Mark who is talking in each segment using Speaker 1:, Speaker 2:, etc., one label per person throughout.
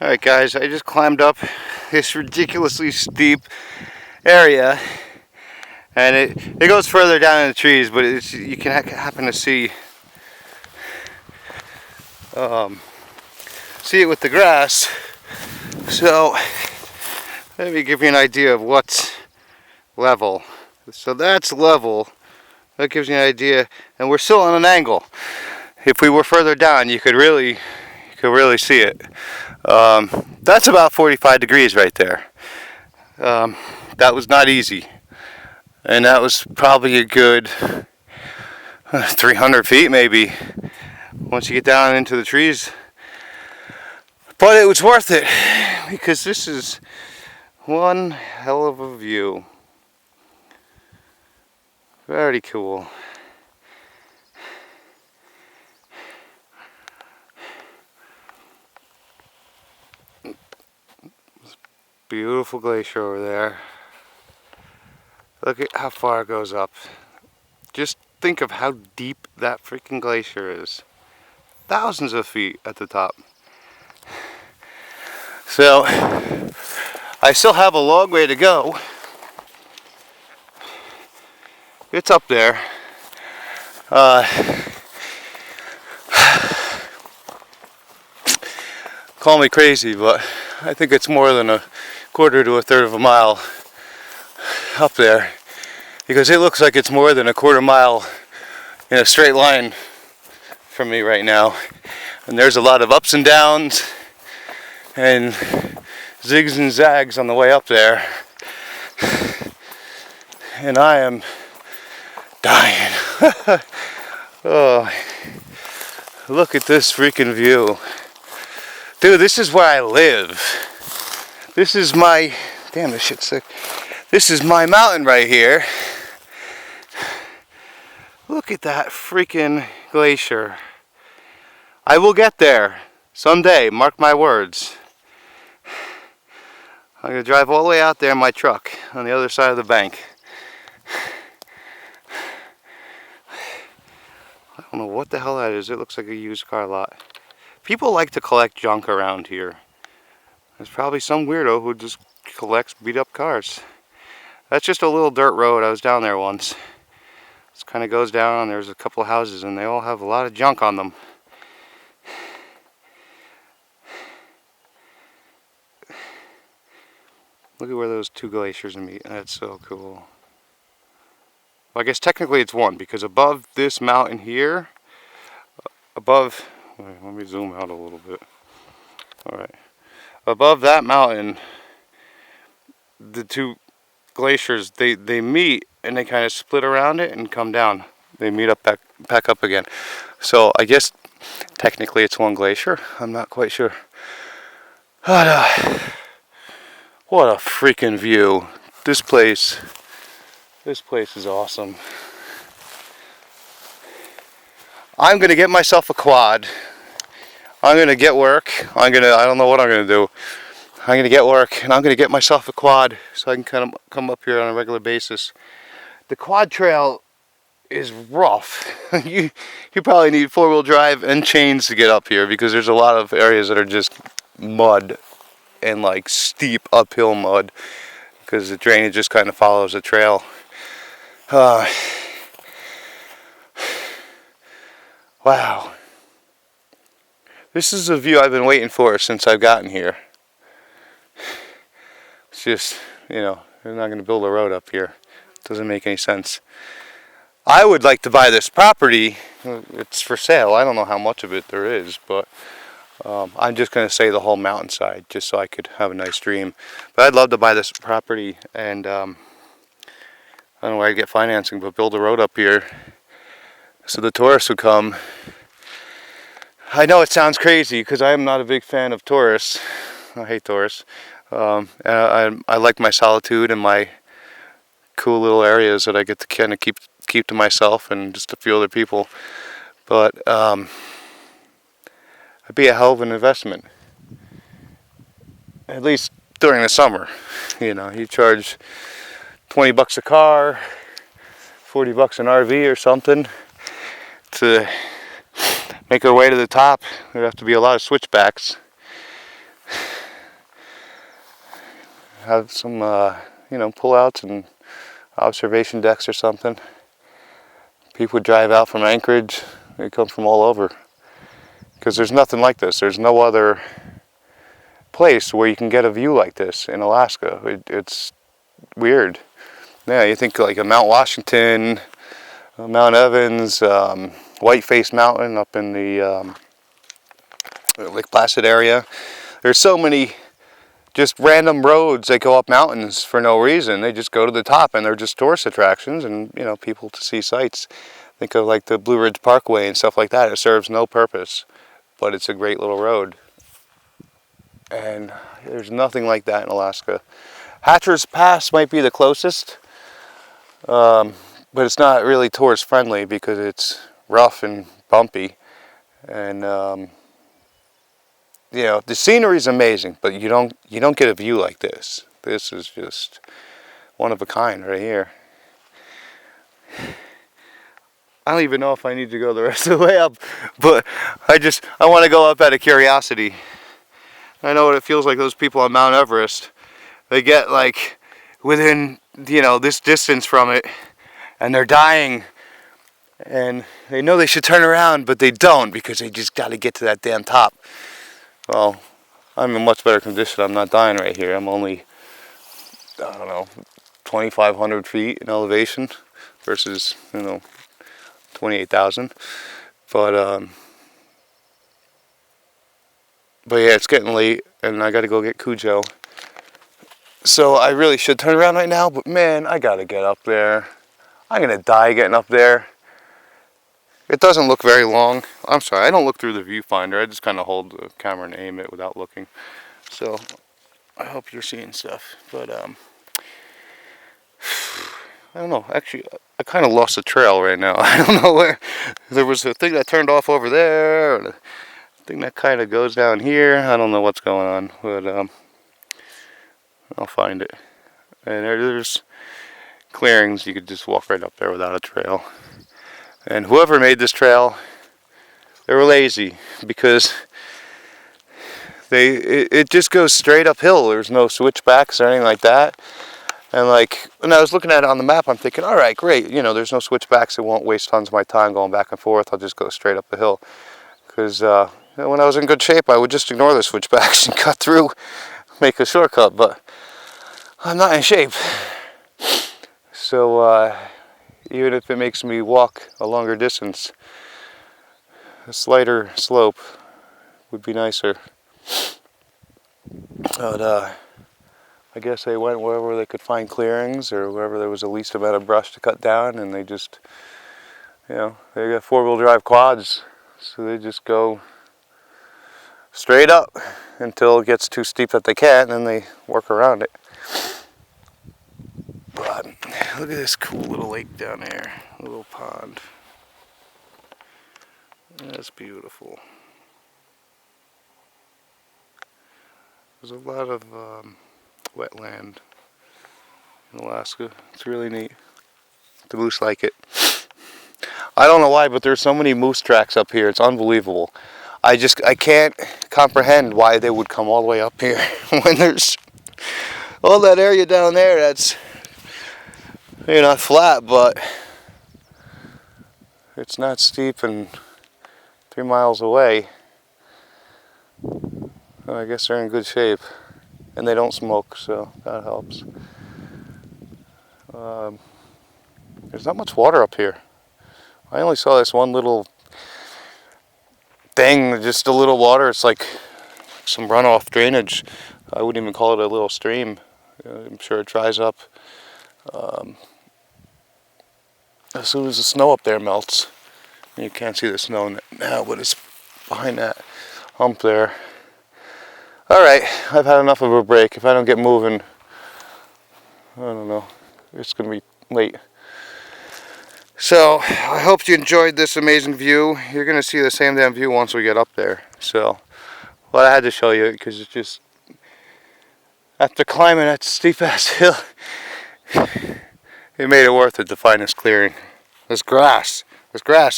Speaker 1: Alright guys, I just climbed up this ridiculously steep area, and it goes further down in the trees, but you can happen to see see it with the grass. So let me give you an idea of what's level. So that's level. That gives you an idea, and we're still on an angle. If we were further down, you could really see it. That's about 45 degrees right there. That was not easy, and that was probably a good 300 feet maybe once you get down into the trees. But it was worth it because this is one hell of a view. Very cool. Beautiful glacier over there. Look at how far it goes up. Just think of how deep that freaking glacier is. Thousands of feet at the top. So I still have a long way to go. It's up there. Call me crazy, but I think it's more than a quarter to a third of a mile up there, because it looks like it's more than a quarter mile in a straight line from me right now. And there's a lot of ups and downs and zigs and zags on the way up there. And I am dying. Oh, look at this freaking view. Dude, this is where I live. This is my, damn, this shit's sick. This is my mountain right here. Look at that freaking glacier. I will get there someday, mark my words. I'm going to drive all the way out there in my truck on the other side of the bank. I don't know what the hell that is. It looks like a used car lot. People like to collect junk around here. There's probably some weirdo who just collects beat up cars. That's just a little dirt road. I was down there once. It kind of goes down. There's a couple of houses and they all have a lot of junk on them. Look at where those two glaciers meet. That's so cool. Well, I guess technically it's one, because above this mountain here, above, let me zoom out a little bit. Alright. Above that mountain, the two glaciers, they meet and they kind of split around it and come down. They meet up back up again. So I guess technically it's one glacier. I'm not quite sure. But, what a freaking view. This place is awesome. I'm gonna get myself a quad. I'm gonna get work. I don't know what I'm gonna do. I'm gonna get work and I'm gonna get myself a quad so I can kind of come up here on a regular basis. The quad trail is rough. you probably need 4-wheel drive and chains to get up here, because there's a lot of areas that are just mud and like steep uphill mud, because the drainage just kind of follows the trail. Wow. This is a view I've been waiting for since I've gotten here. It's just, you know, they're not going to build a road up here. It doesn't make any sense. I would like to buy this property. It's for sale. I don't know how much of it there is, but I'm just going to say the whole mountainside, just so I could have a nice dream. But I'd love to buy this property and I don't know where I'd get financing, but build a road up here so the tourists would come. I know it sounds crazy because I am not a big fan of tourists. I hate tourists. And I like my solitude and my cool little areas that I get to kind of keep to myself and just a few other people. But it'd be a hell of an investment. At least during the summer. You know, you charge $20 a car, $40 an RV or something to make our way to the top. There'd have to be a lot of switchbacks. have some, pullouts and observation decks or something. People would drive out from Anchorage. They come from all over. Because there's nothing like this. There's no other place where you can get a view like this in Alaska. It's weird. Yeah, you think like a Mount Washington, Mount Evans, Whiteface Mountain up in the Lake Placid area. There's so many just random roads that go up mountains for no reason. They just go to the top and they're just tourist attractions and, people to see sights. Think of like the Blue Ridge Parkway and stuff like that. It serves no purpose, but it's a great little road. And there's nothing like that in Alaska. Hatcher's Pass might be the closest, but it's not really tourist friendly because it's rough and bumpy. And the scenery is amazing, but you don't get a view like this. This is just one of a kind right here. I don't even know if I need to go the rest of the way up, but I want to go up out of curiosity. I know what it feels like. Those people on Mount Everest, they get like within this distance from it, and they're dying, and they know they should turn around, but they don't because they just got to get to that damn top. Well, I'm in much better condition. I'm not dying right here. I'm only, 2,500 feet in elevation versus, 28,000. But yeah, it's getting late, and I got to go get Cujo. So I really should turn around right now, but man, I got to get up there. I'm going to die getting up there. It doesn't look very long. I'm sorry, I don't look through the viewfinder. I just kind of hold the camera and aim it without looking. So I hope you're seeing stuff. But I don't know. Actually, I kind of lost the trail right now. I don't know where. There was a thing that turned off over there, and a thing that kind of goes down here. I don't know what's going on, but I'll find it. And there's clearings. You could just walk right up there without a trail. And whoever made this trail, they were lazy because it just goes straight uphill. There's no switchbacks or anything like that. And like when I was looking at it on the map, I'm thinking, all right, great. There's no switchbacks. It won't waste tons of my time going back and forth. I'll just go straight up the hill. Because when I was in good shape, I would just ignore the switchbacks and cut through, make a shortcut. But I'm not in shape. So even if it makes me walk a longer distance, a slighter slope would be nicer. But I guess they went wherever they could find clearings or wherever there was the least amount of brush to cut down, and they just, they got four-wheel drive quads, so they just go straight up until it gets too steep that they can't, and then they work around it. But look at this cool little lake down there, a little pond. That's beautiful. There's a lot of wetland in Alaska. It's really neat. The moose like it. I don't know why, but there's so many moose tracks up here. It's unbelievable. I can't comprehend why they would come all the way up here when there's all that area down there that's not flat, but it's not steep and 3 miles away. Well, I guess they're in good shape, and they don't smoke, so that helps. There's not much water up here. I only saw this one little thing, just a little water. It's like some runoff drainage. I wouldn't even call it a little stream. I'm sure it dries up as soon as the snow up there melts. You can't see the snow now, but it's behind that hump there. Alright, I've had enough of a break. If I don't get moving, I don't know, it's going to be late. So, I hope you enjoyed this amazing view. You're going to see the same damn view once we get up there. So, well, I had to show you because it's just, after climbing that steep ass hill, it made it worth it to find this clearing. This grass,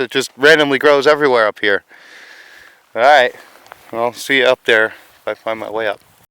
Speaker 1: it just randomly grows everywhere up here. Alright, I'll see you up there if I find my way up.